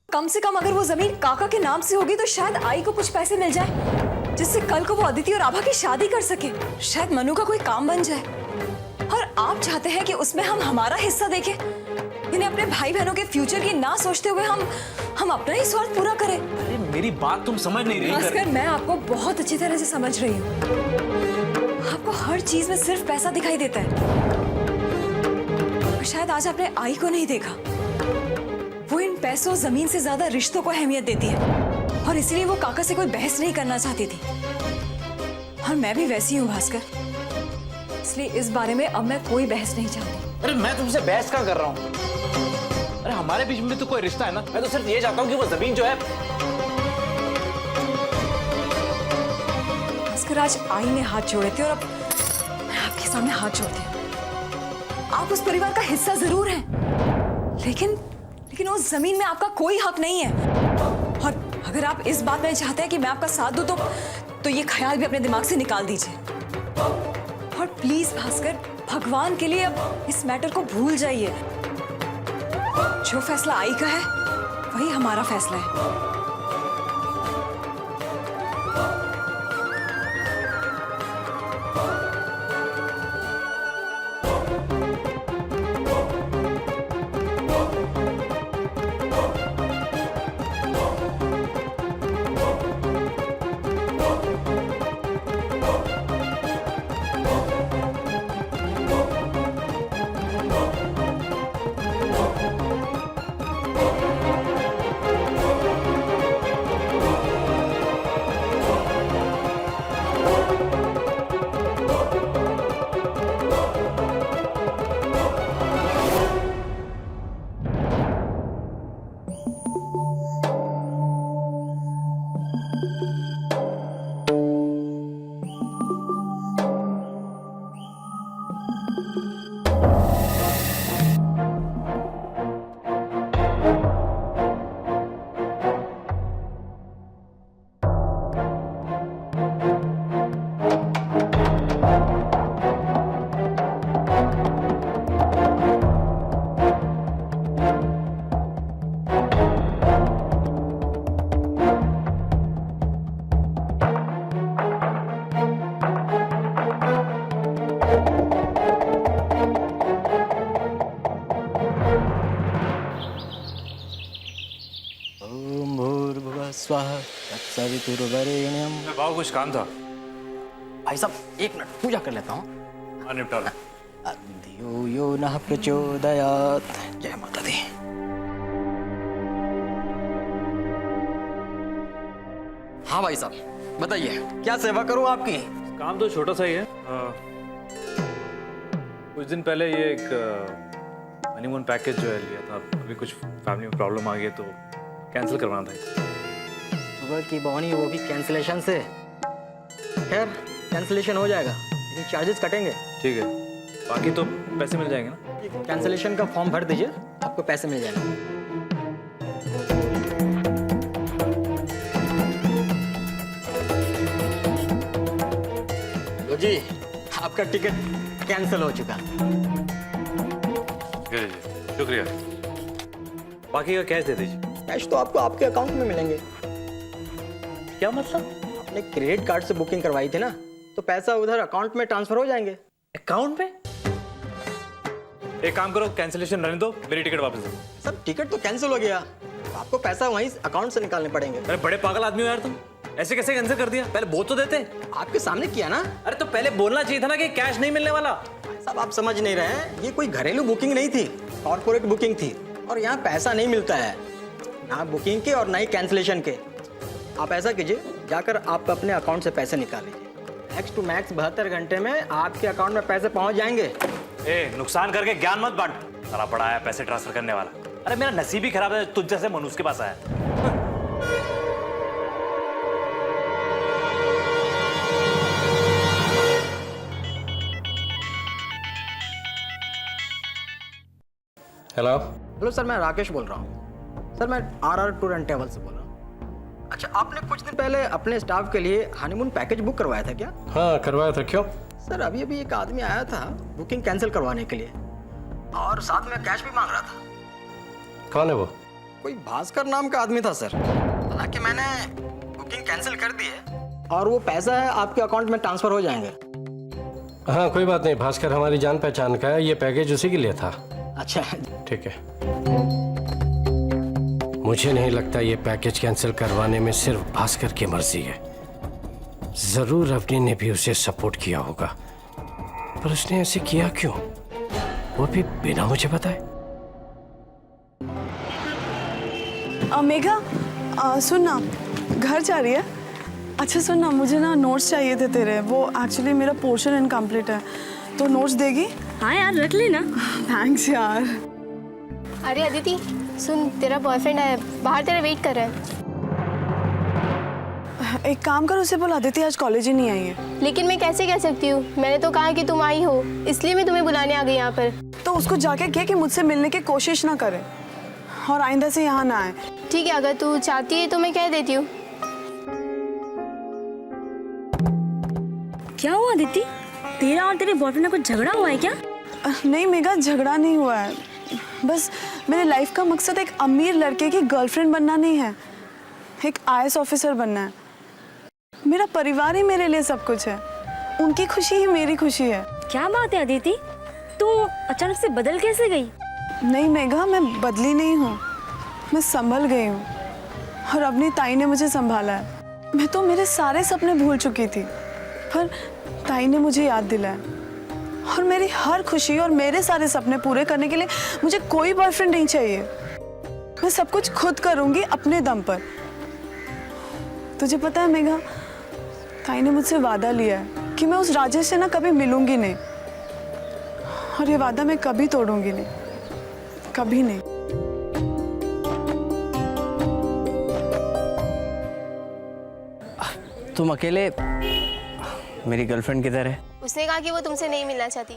कम से कम अगर वो जमीन काका के नाम से होगी तो शायद आई को कुछ पैसे मिल जाए, जिससे कल को वो अदिति और आभा की शादी कर सके। शायद मनु का कोई काम बन जाए। और आप चाहते हैं कि उसमें हम हमारा हिस्सा देखें, यानी अपने भाई बहनों के फ्यूचर की ना सोचते हुए हम अपना ही स्वार्थ पूरा करें। अरे मेरी बात तुम समझ नहीं रही। भास्कर, मैं आपको बहुत अच्छी तरह से समझ रही हूँ। आपको हर चीज में सिर्फ पैसा दिखाई देता है, और शायद आज आपने आई को नहीं देखा। वो इन पैसों जमीन से ज्यादा रिश्तों को अहमियत देती है, और इसीलिए वो काका से कोई बहस नहीं करना चाहती थी। और मैं भी वैसी हूँ भास्कर, इसलिए इस बारे में अब मैं कोई बहस नहीं चाहती। अरे मैं तुमसे बहस क्या कर रहा हूँ? अरे हमारे बीच में तो कोई रिश्ता है ना। मैं तो सिर्फ ये चाहता हूँ कि वो जमीन जो है। भास्कर, आज आई ने हाथ जोड़े थे और अब मैं आपके सामने हाथ जोड़ती हूँ। आप उस परिवार का हिस्सा जरूर हैं, लेकिन उस जमीन में आपका कोई हक नहीं है। और अगर आप इस बात में चाहते हैं कि मैं आपका साथ दूं तो ये ख्याल भी अपने दिमाग से निकाल दीजिए। और प्लीज भास्कर, भगवान के लिए अब इस मैटर को भूल जाइए। जो फैसला आई का है वही हमारा फैसला है। स्वाहा तत्सवितुर्वरेण्यं। भाव कुछ काम था। भाई साहब एक मिनट पूजा कर लेता हूँ। निपटा लो। धियो यो नः प्रचोदयात्। जय माता दी। हाँ भाई साहब बताइए, क्या सेवा करूँ आपकी? काम तो छोटा सा ही है। कुछ दिन पहले ये एक हनीमून पैकेज जो है लिया था, अभी कुछ फैमिली में प्रॉब्लम आ गई तो कैंसिल करवाना था। सुबह की बॉनी वो भी कैंसिलेशन से। खैर कैंसिलेशन हो जाएगा, लेकिन चार्जेस कटेंगे। ठीक है, बाकी तो पैसे मिल जाएंगे ना। कैंसिलेशन का फॉर्म भर दीजिए, आपको पैसे मिल जाएंगे। लो जी, आपका टिकट कैंसिल हो चुका। शुक्रिया। बाकी का कैश दे दीजिए। कैश तो आपको आपके अकाउंट में मिलेंगे। क्या मतलब? आपने क्रेडिट कार्ड से बुकिंग करवाई थी ना, तो पैसा उधर अकाउंट में ट्रांसफर हो जाएंगे। अकाउंट में? एक काम करो, कैंसिलेशन रहने दो, मेरी टिकट वापस दो। सर टिकट तो कैंसिल हो गया, तो आपको पैसा वहीं अकाउंट से निकालने पड़ेंगे। अरे बड़े पागल आदमी हो यार तुम, ऐसे कैसे कैंसिल कर दिया? पहले बोल तो देते। आपके सामने किया ना। अरे तो पहले बोलना चाहिए था ना कि कैश नहीं मिलने वाला। साहब आप समझ नहीं रहे हैं, ये कोई घरेलू बुकिंग नहीं थी, कॉर्पोरेट बुकिंग थी। और यहाँ पैसा नहीं मिलता है, ना बुकिंग के और ना ही कैंसिलेशन के। आप ऐसा कीजिए, जाकर आप अपने अकाउंट से पैसे निकाल लीजिए। मैक्स टू मैक्स 72 घंटे में आपके अकाउंट में पैसे पहुंच जाएंगे। नुकसान करके ज्ञान मत बांट। साला पड़ा है पैसे ट्रांसफर करने वाला। अरे मेरा नसीब ही खराब है, तुझ जैसे मनुष्य के पास आया। हेलो सर, मैं राकेश बोल रहा हूँ। सर मैं RR टूर एंड ट्रैवल से बोल रहा हूँ। अच्छा, आपने कुछ दिन पहले अपने स्टाफ के लिए हनीमून पैकेज बुक करवाया था क्या? हाँ करवाया था। क्यों? सर अभी अभी एक आदमी आया था बुकिंग कैंसिल करवाने के लिए, और साथ में कैश भी मांग रहा था। कौन है वो? कोई भास्कर नाम का आदमी था सर। हालांकि मैंने बुकिंग कैंसिल कर दी है और वो पैसा है आपके अकाउंट में ट्रांसफर हो जाएंगे। हाँ कोई बात नहीं, भास्कर हमारी जान पहचान का है, ये पैकेज उसी के लिए था। अच्छा ठीक है। मुझे नहीं लगता ये पैकेज कैंसिल करवाने में सिर्फ भास्कर की मर्जी है। जरूर अवनी ने भी उसे सपोर्ट किया होगा, पर उसने ऐसे किया क्यों, वो भी बिना मुझे बताए। मेघा सुन ना, घर जा रही है? अच्छा सुन ना, मुझे ना नोट्स चाहिए थे तेरे, वो एक्चुअली मेरा पोर्शन इनकम्प्लीट है, तो नोट्स देगी? हाँ यार रख लेना। थैंक्स यार। अरे अदिति सुन, तेरा बॉयफ्रेंड है बाहर, तेरा वेट कर रहा है। एक काम कर, उसे बोला देती आज कॉलेज ही नहीं आई है। लेकिन मैं कैसे कह सकती हूँ, मैंने तो कहा कि तुम आई हो, इसलिए मैं तुम्हें बुलाने आ गई यहाँ पर। तो उसको जाके कह कि मुझसे मिलने की कोशिश ना करे और आइंदा से यहाँ ना आए। ठीक है, अगर तू चाहती है तो मैं कह देती हूँ। क्या हुआ अदिति, तेरा और तेरे बॉयफ्रेंड का कुछ झगड़ा हुआ है क्या? नहीं मेघा, झगड़ा नहीं हुआ है, बस मेरे लाइफ का मकसद एक अमीर लड़के की गर्लफ्रेंड बनना नहीं है, एक IAS ऑफिसर बनना है। मेरा परिवार ही मेरे लिए सब कुछ है, उनकी खुशी ही मेरी खुशी है। क्या बात है अदिति, तू अचानक से बदल कैसे गई? नहीं मेघा, मैं बदली नहीं हूँ, मैं संभल गई हूँ और अपनी ताई ने मुझे संभाला है। मैं तो मेरे सारे सपने भूल चुकी थी, पर ताई ने मुझे याद दिलाया और मेरी हर खुशी और मेरे सारे सपने पूरे करने के लिए मुझे कोई बॉयफ्रेंड नहीं चाहिए। मैं सब कुछ खुद करूँगी अपने दम पर। तुझे पता है मेघा, ताई ने मुझसे वादा लिया है कि मैं उस राजेश से ना कभी मिलूंगी नहीं, और ये वादा मैं कभी तोड़ूंगी नहीं, कभी नहीं। तुम अकेले, मेरी गर्लफ्रेंड किधर है? उसने कहा कि वो तुमसे नहीं मिलना चाहती,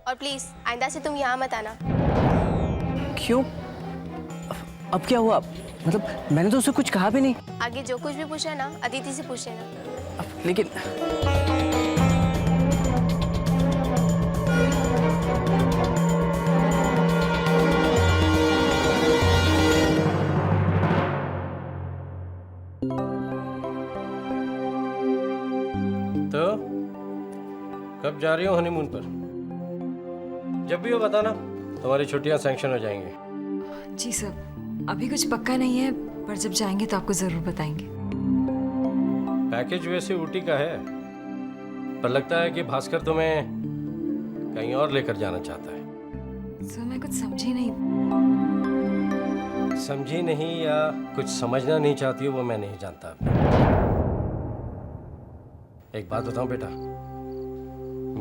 और प्लीज आइंदा से तुम यहाँ मत आना। क्यों? अब क्या हुआ? मतलब मैंने तो उसे कुछ कहा भी नहीं। आगे जो कुछ भी पूछा ना, अदिति से पूछ लेना। लेकिन तो कब जा रही हो हनीमून पर? जब भी हो बताना, तुम्हारी छुट्टियां सैंक्शन हो जाएंगी। जी सर, अभी कुछ पक्का नहीं है, पर जब जाएंगे तो आपको जरूर बताएंगे। पैकेज वैसे ऊटी का है, पर लगता है कि भास्कर तुम्हें कहीं और लेकर जाना चाहता है। सर मैं कुछ समझी नहीं। समझी नहीं या कुछ समझना नहीं चाहती हो, वो मैं नहीं जानता। एक बात बताऊं बेटा,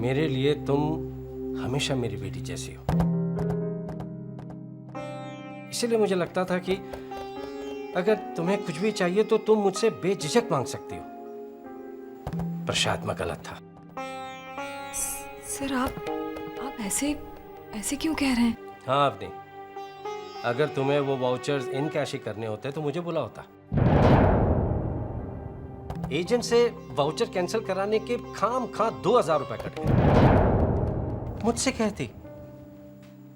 मेरे लिए तुम हमेशा मेरी बेटी जैसी हो, इसलिए मुझे लगता था कि अगर तुम्हें कुछ भी चाहिए तो तुम मुझसे बेझिझक मांग सकती हो, पर शायद मैं गलत था। सर आप ऐसे क्यों कह रहे हैं? हाँ अब नहीं, अगर तुम्हें वो वाउचर्स इन कैश ही करने होते तो मुझे बुला होता। एजेंट से वाउचर कैंसिल कराने के खाम खा 2000 रुपए कट गए। मुझसे कहती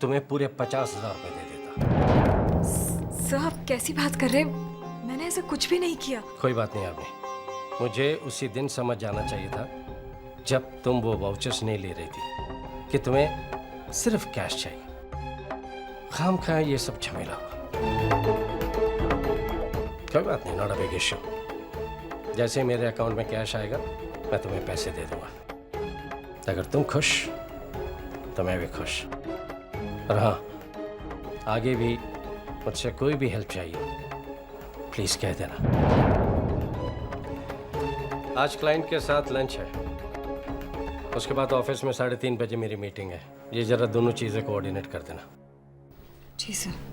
तुम्हें पूरे 50,000 रुपए दे देता। सर आप कैसी बात कर रहे हैं? मैंने ऐसा कुछ भी नहीं किया। कोई बात नहीं आपने, मुझे उसी दिन समझ जाना चाहिए था जब तुम वो वाउचर्स नहीं ले रही थी कि तुम्हें सिर्फ कैश चाहिए। खाम खा ये सब झमेला हुआ। कोई बात नहीं, नॉट अ बिग इशू। जैसे मेरे अकाउंट में कैश आएगा मैं तुम्हें पैसे दे दूंगा। अगर तुम खुश तो मैं भी खुश। और हाँ, आगे भी मुझसे कोई भी हेल्प चाहिए प्लीज कह देना। आज क्लाइंट के साथ लंच है, उसके बाद ऑफिस में 3:30 बजे मेरी मीटिंग है। ये जरा दोनों चीजें कोऑर्डिनेट कर देना। जी सर।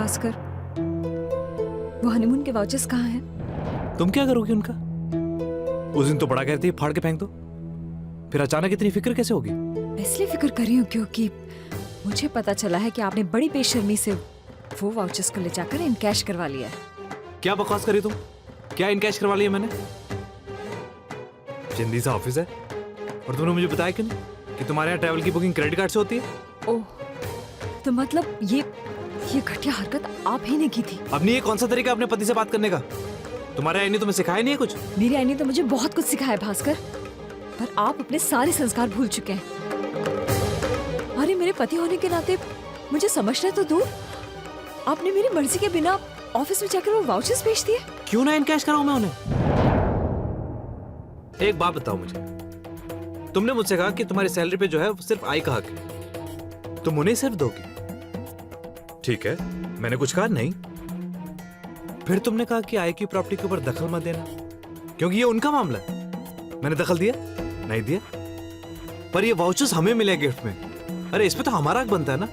भास्कर, वो हनीमून के वाउचर्स कहाँ हैं? तुम क्या करोगी उनका? उस दिन तो बड़ा कहती है फाड़ के फेंक दो, फिर अचानक इतनी फिक्र कैसे होगी? इसलिए फिक्र कर रही हूँ क्योंकि मुझे पता चला है कि आपने बड़ी बेशर्मी से वो वाउचर्स को ले जाकर इनकैश करवा लिया है। क्या बकवास करी तुम? क्या इनकैश करवा लिया मैंने? जिंदगी सा ऑफिस है और तुमने मुझे बताया क्यों नहीं कि तुम्हारे यहाँ ट्रैवल की बुकिंग क्रेडिट कार्ड से होती है? ओह, तो मतलब ये घटिया हरकत आप ही ने की थी? अब नहीं, ये कौन सा तरीका है अपने पति से बात करने का? तुम्हारे आई ने तुम्हें सिखाया नहीं है कुछ? मेरी आई ने तो मुझे बहुत कुछ सिखाया है भास्कर, पर आप अपने सारे संस्कार भूल चुके हैं। अरे मेरे पति होने के नाते मुझे समझना तो दूर, आपने मेरी मर्जी के बिना ऑफिस में जाकर वो वाउचर्स भेज दिए। क्यों ना इनकैश कराऊं मैं उन्हें? एक बात बताओ मुझे, तुमने मुझसे कहा कि तुम्हारी सैलरी पे जो है वो सिर्फ आई का हक है, तुम उन्हें सिर्फ दोगी। ठीक है, मैंने कुछ कहा नहीं। फिर तुमने कहा कि आई की प्रॉपर्टी के ऊपर दखल मत देना क्योंकि ये उनका मामला है। मैंने दखल दिया? नहीं दिया। पर ये वाउचर्स हमें मिले गिफ्ट में, अरे इस पे तो हमारा हक बनता है ना।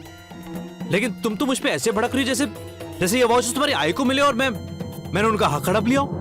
लेकिन तुम तो मुझ पे ऐसे भड़क रही जैसे ये वाउचर्स तुम्हारी आई को मिले और मैंने उनका हक हड़प लिया हूं।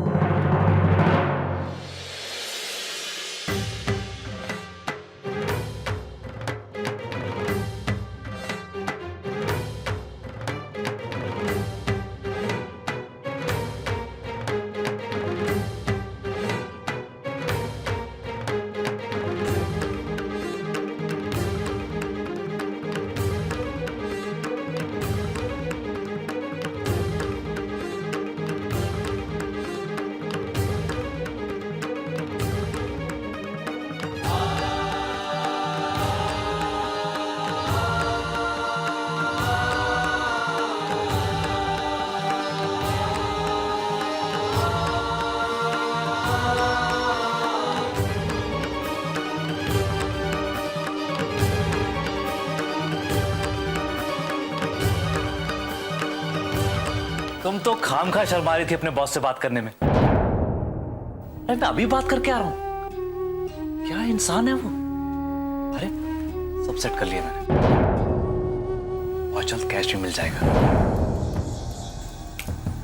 तुम तो खामखा शर्मा रही थी अपने बॉस से बात करने में। अरे मैं अभी बात करके आ रहा हूं। क्या इंसान है वो? अरे सब सेट कर लिया मैंने, बहुत जल्द कैश भी मिल जाएगा।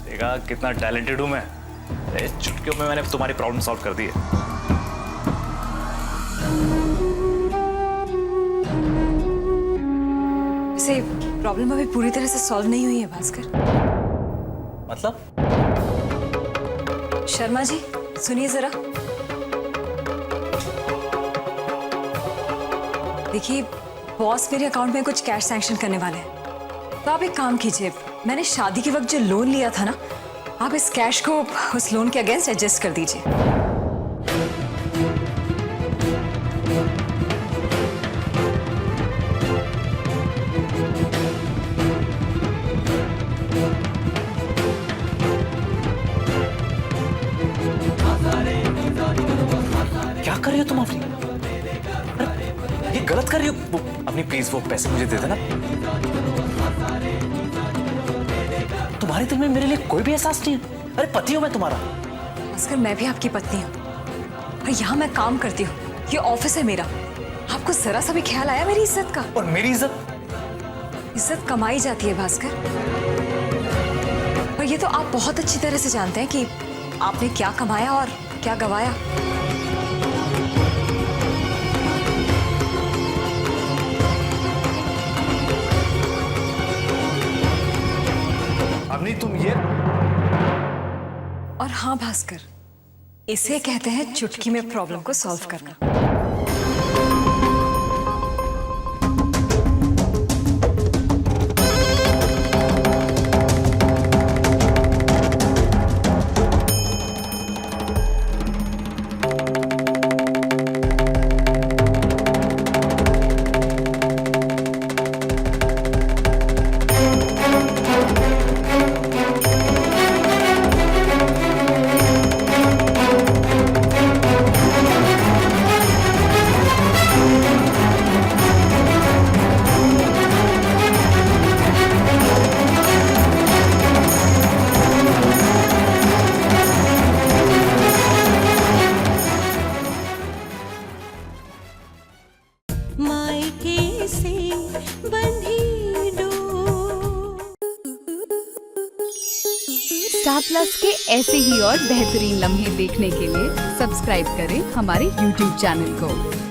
देखा कितना टैलेंटेड हूं मैं। अरे चुटकियों में मैंने तुम्हारी प्रॉब्लम सॉल्व कर दी है। वैसे प्रॉब्लम अभी पूरी तरह से सॉल्व नहीं हुई है भास्कर। मतलब? शर्मा जी सुनिए जरा। देखिए, बॉस मेरे अकाउंट में कुछ कैश सैंक्शन करने वाले हैं, तो आप एक काम कीजिए, मैंने शादी के वक्त जो लोन लिया था ना, आप इस कैश को उस लोन के अगेंस्ट एडजस्ट कर दीजिए। क्या कर रही हो तुम अपनी? अरे, ये गलत कर रही हो। अपनी प्लीज वो पैसे मुझे दे देना। तुम्हारे दिल में मेरे लिए कोई भी एहसास नहीं है? अरे पति हूं मैं तुम्हारा। भास्कर, मैं भी आपकी पत्नी हूँ और यहाँ मैं काम करती हूँ, ये ऑफिस है मेरा। आपको जरा सा भी ख्याल आया मेरी इज्जत का? और मेरी इज्जत? इज्जत कमाई जाती है भास्कर, और ये तो आप बहुत अच्छी तरह से जानते हैं कि आपने क्या कमाया और क्या गवाया। अब नहीं तुम ये। और हाँ भास्कर, इसे कहते हैं चुटकी में प्रॉब्लम को सॉल्व करना। स्टार प्लस के ऐसे ही और बेहतरीन लम्हे देखने के लिए सब्सक्राइब करें हमारे YouTube चैनल को।